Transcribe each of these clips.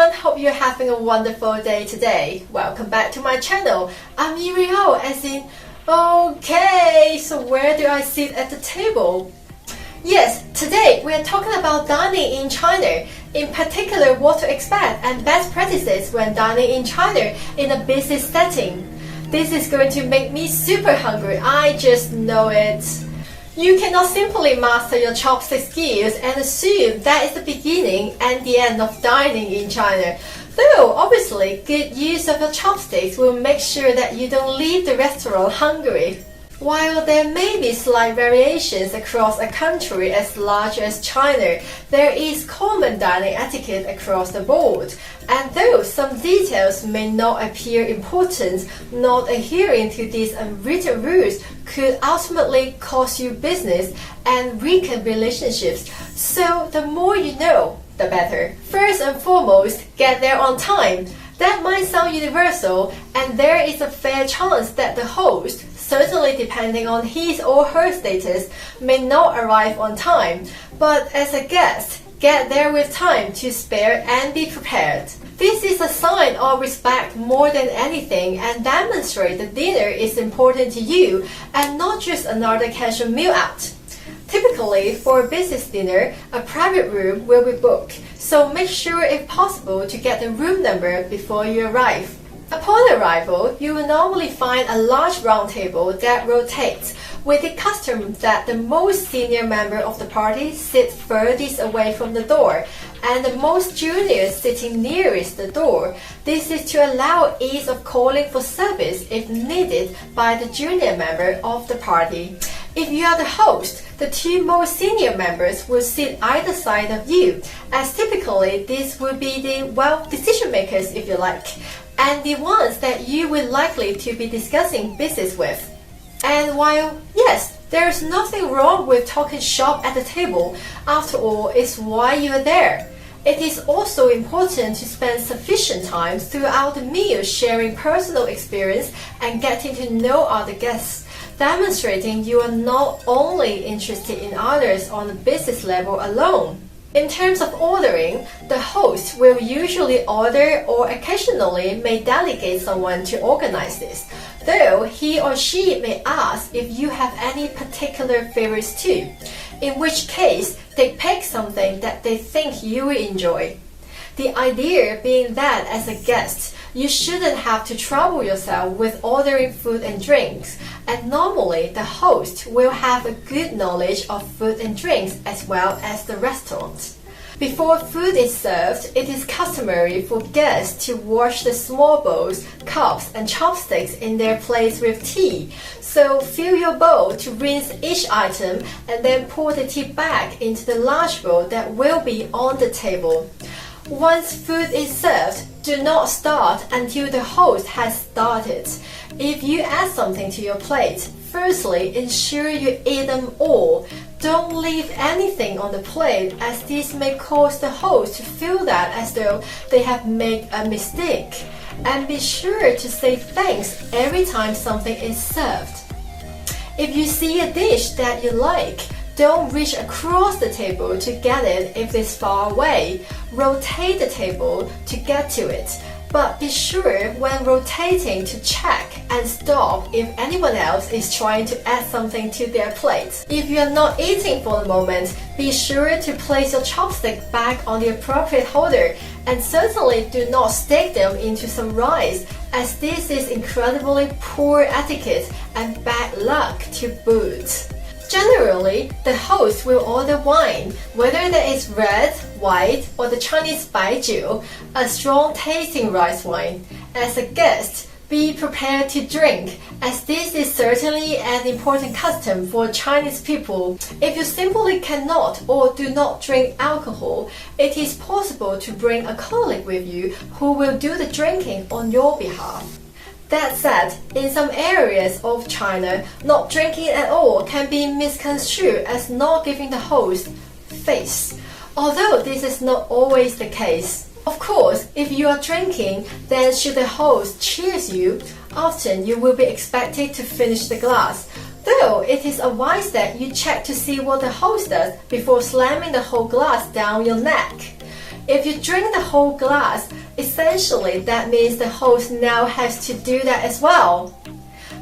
everyone, hope you're having a wonderful day today. Welcome back to my channel. I'm Yuriho, as in, okay, so where do I sit at the table? Yes, today we are talking about dining in China, in particular what to expect and best practices when dining in China in a business setting. This is going to make me super hungry, I just know it. You cannot simply master your chopstick skills and assume that is the beginning and the end of dining in China. Though, obviously, good use of your chopsticks will make sure that you don't leave the restaurant hungry. While there may be slight variations across a country as large as China, there is common dining etiquette across the board. And though some details may not appear important, not adhering to these unwritten rules could ultimately cost you business and weaken relationships. So the more you know, the better. First and foremost, get there on time. That might sound universal, and there is a fair chance that the host, certainly depending on his or her status, may not arrive on time. But as a guest, get there with time to spare and be prepared. This is a sign of respect more than anything and demonstrates the dinner is important to you and not just another casual meal out. Typically, for a business dinner, a private room will be booked, so make sure if possible to get the room number before you arrive. Upon arrival, you will normally find a large round table that rotates, with the custom that the most senior member of the party sits furthest away from the door, and the most junior sitting nearest the door. This is to allow ease of calling for service if needed by the junior member of the party. If you are the host, the two most senior members will sit either side of you, as typically these will be the, decision makers if you like, and the ones that you will likely to be discussing business with. And while, yes, there is nothing wrong with talking shop at the table, after all, it's why you are there. It is also important to spend sufficient time throughout the meal sharing personal experience and getting to know other guests, demonstrating you are not only interested in others on a business level alone. In terms of ordering, the host will usually order or occasionally may delegate someone to organize this, though he or she may ask if you have any particular favorites too, in which case they pick something that they think you will enjoy. The idea being that as a guest, you shouldn't have to trouble yourself with ordering food and drinks, and normally the host will have a good knowledge of food and drinks as well as the restaurant. Before food is served, it is customary for guests to wash the small bowls, cups, and chopsticks in their plates with tea. So fill your bowl to rinse each item and then pour the tea back into the large bowl that will be on the table. Once food is served, do not start until the host has started. If you add something to your plate, firstly, ensure you eat them all. Don't leave anything on the plate, as this may cause the host to feel that as though they have made a mistake. And be sure to say thanks every time something is served. If you see a dish that you like, don't reach across the table to get it if it's far away. Rotate the table to get to it, but be sure when rotating to check and stop if anyone else is trying to add something to their plate. If you are not eating for the moment, be sure to place your chopstick back on the appropriate holder, and certainly do not stick them into some rice, as this is incredibly poor etiquette and bad luck to boot. Generally, the host will order wine, whether that is red, white, or the Chinese baijiu, a strong tasting rice wine. As a guest, be prepared to drink, as this is certainly an important custom for Chinese people. If you simply cannot or do not drink alcohol, it is possible to bring a colleague with you who will do the drinking on your behalf. That said, in some areas of China, not drinking at all can be misconstrued as not giving the host face, although this is not always the case. Of course, if you are drinking, then should the host cheers you, often you will be expected to finish the glass, though it is advised that you check to see what the host does before slamming the whole glass down your neck. If you drink the whole glass, essentially that means the host now has to do that as well.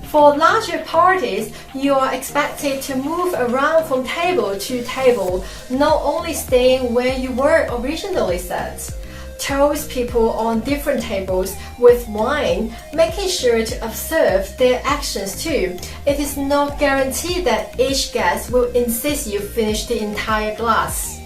For larger parties, you are expected to move around from table to table, not only staying where you were originally sat. Toast people on different tables with wine, making sure to observe their actions too. It is not guaranteed that each guest will insist you finish the entire glass.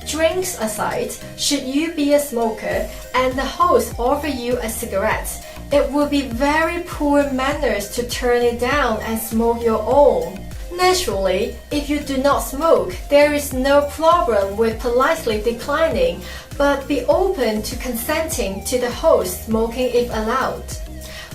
Drinks aside, should you be a smoker and the host offer you a cigarette, it would be very poor manners to turn it down and smoke your own. Naturally, if you do not smoke, there is no problem with politely declining, but be open to consenting to the host smoking if allowed.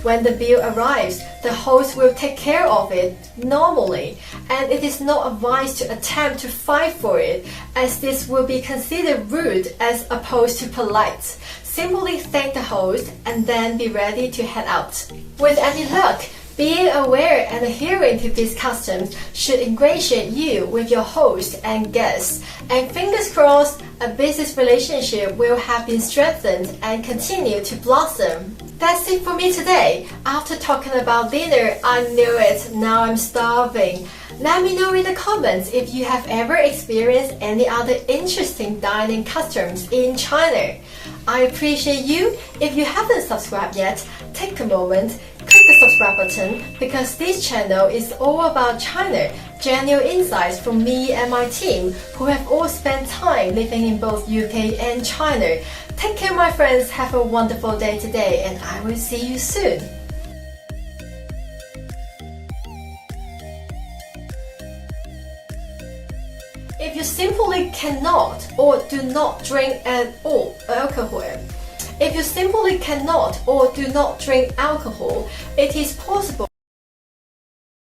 When the bill arrives, the host will take care of it normally, and it is not advised to attempt to fight for it, as this will be considered rude as opposed to polite. Simply thank the host and then be ready to head out. With any luck, being aware and adhering to these customs should ingratiate you with your host and guests, and fingers crossed, a business relationship will have been strengthened and continue to blossom. That's it for me today. After talking about dinner, I knew it, now I'm starving. Let me know in the comments if you have ever experienced any other interesting dining customs in China. I appreciate you. If you haven't subscribed yet, take a moment, click the subscribe button, because this channel is all about China, genuine insights from me and my team who have all spent time living in both UK and China. Take care my friends, have a wonderful day today, and I will see you soon. If you simply cannot or do not drink at all alcohol, if you simply cannot or do not drink alcohol, it is possible